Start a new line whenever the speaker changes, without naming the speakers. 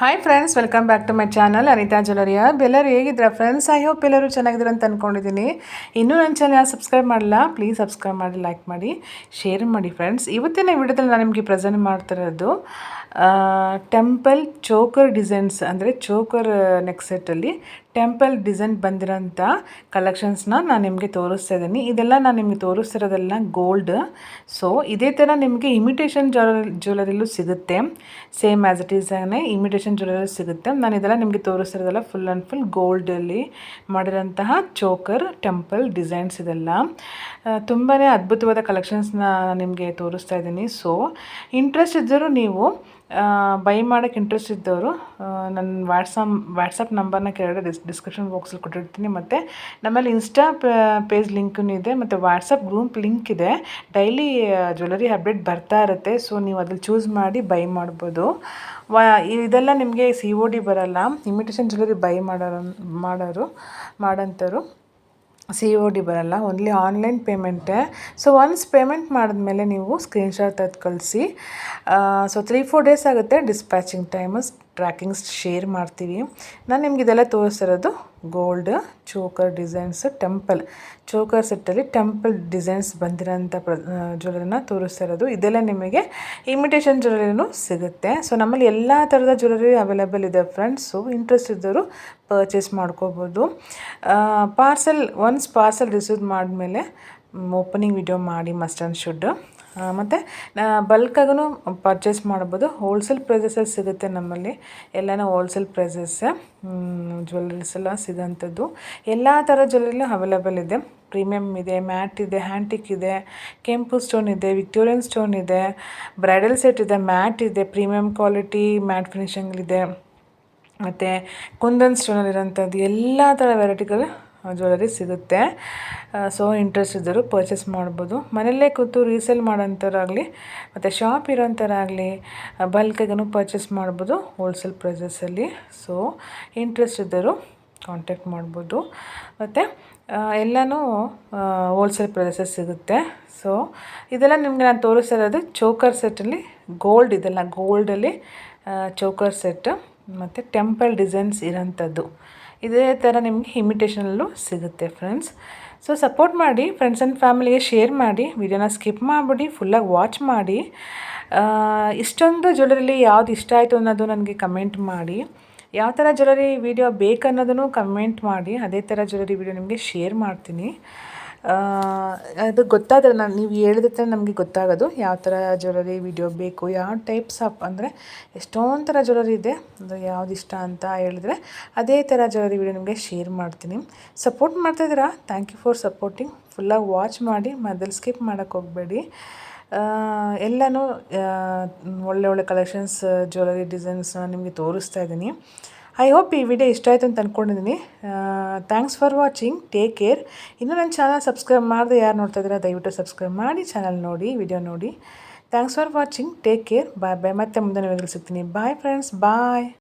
Hi friends, welcome back to my channel Anita ಜ್ಯುವೆಲರಿಯ. ಎಲ್ಲರೂ ಹೇಗಿದ್ದೀರಾ ಫ್ರೆಂಡ್ಸ್? ಐ ಹೋಪ್ ಎಲ್ಲರೂ ಚೆನ್ನಾಗಿದ್ದೀರ ಅಂತ ಅಂದ್ಕೊಂಡಿದ್ದೀನಿ. ಇನ್ನೂ ನನ್ನ ಚಾನಲ್ ಯಾರು ಸಬ್ಸ್ಕ್ರೈಬ್ ಮಾಡಿಲ್ಲ, ಪ್ಲೀಸ್ ಸಬ್ಸ್ಕ್ರೈಬ್ ಮಾಡಿ, ಲೈಕ್ ಮಾಡಿ, ಶೇರ್ ಮಾಡಿ ಫ್ರೆಂಡ್ಸ್. ಇವತ್ತಿನ ವಿಡಿಯೋದಲ್ಲಿ ನಾನು ನಿಮಗೆ ಪ್ರೆಸೆಂಟ್ ಮಾಡ್ತಿರೋದು ಟೆಂಪಲ್ ಚೋಕರ್ ಡಿಸೈನ್ಸ್, ಅಂದರೆ ಚೋಕರ್ ನೆಕ್ ಸೆಟ್ಟಲ್ಲಿ ಟೆಂಪಲ್ ಡಿಸೈನ್ ಬಂದಿರೋಂಥ ಕಲೆಕ್ಷನ್ಸ್ನ ನಾನು ನಿಮಗೆ ತೋರಿಸ್ತಾ ಇದ್ದೀನಿ. ಇದೆಲ್ಲ ನಾನು ನಿಮಗೆ ತೋರಿಸ್ತಿರೋದೆಲ್ಲ ಗೋಲ್ಡ್. ಸೊ ಇದೇ ಥರ ನಿಮಗೆ ಇಮಿಟೇಷನ್ ಜ್ಯುವೆಲರಿಲೂ ಸಿಗುತ್ತೆ. ಸೇಮ್ ಆ್ಯಸ್ ಇಟ್ ಈಸ್ ಆಗಿ ಇಮಿಟೇಷನ್ ಜ್ಯುವೆಲರಿ ಸಿಗುತ್ತೆ. ನಾನು ಇದೆಲ್ಲ ನಿಮಗೆ ತೋರಿಸ್ತಿರೋದೆಲ್ಲ ಫುಲ್ ಆ್ಯಂಡ್ ಫುಲ್ ಗೋಲ್ಡಲ್ಲಿ ಮಾಡಿರೋಂತಹ ಚೋಕರ್ ಟೆಂಪಲ್ ಡಿಸೈನ್ಸ್. ಇದೆಲ್ಲ ತುಂಬಾ ಅದ್ಭುತವಾದ ಕಲೆಕ್ಷನ್ಸ್ನ ನಿಮಗೆ ತೋರಿಸ್ತಾ ಇದ್ದೀನಿ. ಸೊ ಇಂಟ್ರೆಸ್ಟ್ ಇದ್ದರೂ ನೀವು ಬೈ ಮಾಡೋಕ್ಕೆ ಇಂಟ್ರೆಸ್ಟ್ ಇದ್ದವರು ನನ್ನ ವಾಟ್ಸಪ್ ನಂಬರ್ನ ಕೆಳಗಡೆ ಡಿಸ್ಕ್ರಿಪ್ಷನ್ ಬಾಕ್ಸಲ್ಲಿ ಕೊಟ್ಟಿರ್ತೀನಿ. ಮತ್ತು ನಮ್ಮಲ್ಲಿ ಇನ್ಸ್ಟಾ ಪೇಜ್ ಲಿಂಕೂ ಇದೆ, ಮತ್ತು ವಾಟ್ಸಪ್ ಗ್ರೂಪ್ ಲಿಂಕ್ ಇದೆ. ಡೈಲಿ ಜ್ಯುವೆಲರಿ ಅಪ್ಡೇಟ್ ಬರ್ತಾ ಇರುತ್ತೆ. ಸೊ ನೀವು ಅದ್ರಲ್ಲಿ ಚೂಸ್ ಮಾಡಿ ಬೈ ಮಾಡ್ಬೋದು. ಇದೆಲ್ಲ ನಿಮಗೆ COD ಬರೋಲ್ಲ. ಇಮಿಟೇಷನ್ ಜ್ಯುವೆಲರಿ ಬೈ ಮಾಡೋಂಥವ್ರು COD ಬರೋಲ್ಲ, ಓನ್ಲಿ ಆನ್ಲೈನ್ ಪೇಮೆಂಟೇ. ಸೊ ಒನ್ಸ್ ಪೇಮೆಂಟ್ ಮಾಡಿದ್ಮೇಲೆ ನೀವು ಸ್ಕ್ರೀನ್ಶಾಟ್ ತೆಗೆದು ಕಳಿಸಿ. ಸೊ 3-4 ಡೇಸ್ ಆಗುತ್ತೆ ಡಿಸ್ಪ್ಯಾಚಿಂಗ್ ಟೈಮು. ಟ್ರ್ಯಾಕಿಂಗ್ಸ್ ಶೇರ್ ಮಾಡ್ತೀವಿ. ನಾನು ನಿಮ್ಗೆ ಇದೆಲ್ಲ ತೋರಿಸ್ತಿರೋದು gold choker designs temple choker ಸೆಟ್ಟಲ್ಲಿ ಟೆಂಪಲ್ ಡಿಸೈನ್ಸ್ ಬಂದಿರೋಂಥ ಜ್ಯುವೆಲರಿನ ತೋರಿಸ್ತಾ ಇರೋದು. ಇದೆಲ್ಲ ನಿಮಗೆ ಇಮಿಟೇಷನ್ ಜ್ಯುವೆಲರಿನೂ ಸಿಗುತ್ತೆ. ಸೊ ನಮ್ಮಲ್ಲಿ ಎಲ್ಲ ಥರದ ಜ್ಯುವೆಲರಿ ಅವೈಲೇಬಲ್ ಇದೆ ಫ್ರೆಂಡ್ಸು. ಇಂಟ್ರೆಸ್ಟ್ ಇದ್ದವರು ಪರ್ಚೇಸ್ ಮಾಡ್ಕೋಬೋದು. ಒನ್ಸ್ ಪಾರ್ಸಲ್ ರಿಸೀವ್ ಮಾಡಿದ್ಮೇಲೆ ಓಪನಿಂಗ್ ವಿಡಿಯೋ ಮಾಡಿ ಮಸ್ಟ್ ಆ್ಯಂಡ್ ಶುಡ್. ಮತ್ತು ಬಲ್ಕಾಗೂ ಪರ್ಚೇಸ್ ಮಾಡ್ಬೋದು. ಹೋಲ್ಸೇಲ್ ಪ್ರೈಸಸಲ್ಲಿ ಸಿಗುತ್ತೆ ನಮ್ಮಲ್ಲಿ. ಎಲ್ಲನೂ ಹೋಲ್ಸೇಲ್ ಪ್ರೈಸಸ್ಸೇ. ಜ್ಯುವೆಲರೀಸ್ ಎಲ್ಲ ಸಿಗೋಂಥದ್ದು ಎಲ್ಲ ಥರ ಜ್ಯುವೆಲರಿನೂ ಅವೈಲೇಬಲ್ ಇದೆ. ಪ್ರೀಮಿಯಮ್ ಇದೆ, ಮ್ಯಾಟ್ ಇದೆ, ಹ್ಯಾಂಟಿಕ್ ಇದೆ, ಕೆಂಪು ಸ್ಟೋನ್ ಇದೆ, ವಿಕ್ಟೋರಿಯನ್ ಸ್ಟೋನ್ ಇದೆ, ಬ್ರೈಡಲ್ ಸೆಟ್ ಇದೆ, ಮ್ಯಾಟ್ ಇದೆ, ಪ್ರೀಮಿಯಮ್ ಕ್ವಾಲಿಟಿ ಮ್ಯಾಟ್ ಫಿನಿಷಿಂಗಲ್ಲಿದೆ, ಮತ್ತು ಕುಂದನ್ ಸ್ಟೋನಲ್ಲಿರೋಂಥದ್ದು ಎಲ್ಲ ಥರ ವೆರೈಟಿಗಳು ಜ್ಯುವೆಲರಿ ಸಿಗುತ್ತೆ. ಸೊ ಇಂಟ್ರೆಸ್ಟ್ ಇದ್ದರು ಪರ್ಚೇಸ್ ಮಾಡ್ಬೋದು. ಮನೆಯಲ್ಲೇ ಕೂತು ರೀಸೇಲ್ ಮಾಡೋಂಥವ್ರಾಗಲಿ ಮತ್ತು ಶಾಪ್ ಇರೋಂಥವ್ರಾಗಲಿ ಬಲ್ಕಾಗೂ ಪರ್ಚೇಸ್ ಮಾಡ್ಬೋದು ಹೋಲ್ಸೇಲ್ ಪ್ರೈಸಸಲ್ಲಿ. ಸೊ ಇಂಟ್ರೆಸ್ಟ್ ಇದ್ದರು ಕಾಂಟ್ಯಾಕ್ಟ್ ಮಾಡ್ಬೋದು. ಮತ್ತು ಎಲ್ಲನೂ ಹೋಲ್ಸೇಲ್ ಪ್ರೈಸಸ್ ಸಿಗುತ್ತೆ. ಸೊ ಇದೆಲ್ಲ ನಿಮಗೆ ನಾನು ತೋರಿಸ್ತಾ ಇರೋದು ಚೋಕರ್ ಸೆಟ್ಟಲ್ಲಿ ಗೋಲ್ಡ್. ಇದೆಲ್ಲ ಗೋಲ್ಡಲ್ಲಿ ಚೋಕರ್ ಸೆಟ್ ಮತ್ತು ಟೆಂಪಲ್ ಡಿಸೈನ್ಸ್ ಇರೋಂಥದ್ದು. ಇದೇ ಥರ ನಿಮಗೆ ಇಮಿಟೇಷನಲ್ಲೂ ಸಿಗುತ್ತೆ ಫ್ರೆಂಡ್ಸ್. ಸೊ ಸಪೋರ್ಟ್ ಮಾಡಿ, ಫ್ರೆಂಡ್ಸ್ ಆ್ಯಂಡ್ ಫ್ಯಾಮಿಲಿಗೆ ಶೇರ್ ಮಾಡಿ, ವಿಡಿಯೋನ ಸ್ಕಿಪ್ ಮಾಡಿಬಿಡಿ, ಫುಲ್ಲಾಗಿ ವಾಚ್ ಮಾಡಿ. ಇಷ್ಟೊಂದು ಜ್ಯುವೆಲರಿಲಿ ಯಾವ್ದು ಇಷ್ಟ ಆಯಿತು ಅನ್ನೋದು ನನಗೆ ಕಮೆಂಟ್ ಮಾಡಿ. ಯಾವ ಥರ ಜ್ಯುವೆಲರಿ ವಿಡಿಯೋ ಬೇಕನ್ನೋದನ್ನು ಕಮೆಂಟ್ ಮಾಡಿ. ಅದೇ ಥರ ಜ್ಯುವೆಲರಿ ವಿಡಿಯೋ ನಿಮಗೆ ಶೇರ್ ಮಾಡ್ತೀನಿ. ಅದು ಗೊತ್ತಾದರೆ ನೀವು ಹೇಳಿದ್ರೆ ನಮಗೆ ಗೊತ್ತಾಗೋದು ಯಾವ ಥರ ಜ್ಯುವೆಲರಿ ವಿಡಿಯೋ ಬೇಕು, ಯಾವ ಟೈಪ್ಸ್ ಆಫ್, ಅಂದರೆ ಎಷ್ಟೊಂದು ಥರ ಜ್ಯುವೆಲರಿ ಇದೆ. ಅಂದರೆ ಯಾವ್ದು ಇಷ್ಟ ಅಂತ ಹೇಳಿದ್ರೆ ಅದೇ ಥರ ಜ್ಯುವೆಲರಿ ವಿಡಿಯೋ ನಿಮಗೆ ಶೇರ್ ಮಾಡ್ತೀನಿ. ಸಪೋರ್ಟ್ ಮಾಡ್ತಾಯಿದ್ದೀರಾ, ಥ್ಯಾಂಕ್ ಯು ಫಾರ್ ಸಪೋರ್ಟಿಂಗ್. ಫುಲ್ಲಾಗಿ ವಾಚ್ ಮಾಡಿ, ಮಧ್ಯದಲ್ಲಿ ಸ್ಕಿಪ್ ಮಾಡೋಕ್ಕೆ ಹೋಗಬೇಡಿ. ಎಲ್ಲನೂ ಒಳ್ಳೆ ಕಲೆಕ್ಷನ್ಸ್ ಜ್ಯುವೆಲರಿ ಡಿಸೈನ್ಸ್ನ ನಿಮಗೆ ತೋರಿಸ್ತಾ ಇದ್ದೀನಿ. ಐ ಹೋಪ್ ಈ ವಿಡಿಯೋ ಇಷ್ಟ ಆಯಿತು ಅಂತ ಅಂದ್ಕೊಂಡಿದ್ದೀನಿ. Thanks for watching, take care. ಇನ್ನೂ ನನ್ನ ಚಾನಲ್ ಸಬ್ಸ್ಕ್ರೈಬ್ ಮಾಡಿದೆ ಯಾರು ನೋಡ್ತಾ ಇದ್ದೀರಾ ದಯವಿಟ್ಟು ಸಬ್ಸ್ಕ್ರೈಬ್ ಮಾಡಿ, ಚಾನಲ್ ನೋಡಿ, ವಿಡಿಯೋ ನೋಡಿ. Thanks for watching, take care, bye bye. ಮತ್ತೆ ಮುಂದಿನ ವಿಡಿಯೋದಲ್ಲಿ ಸಿಗ್ತೀನಿ. ಬಾಯ್ ಫ್ರೆಂಡ್ಸ್, ಬಾಯ್.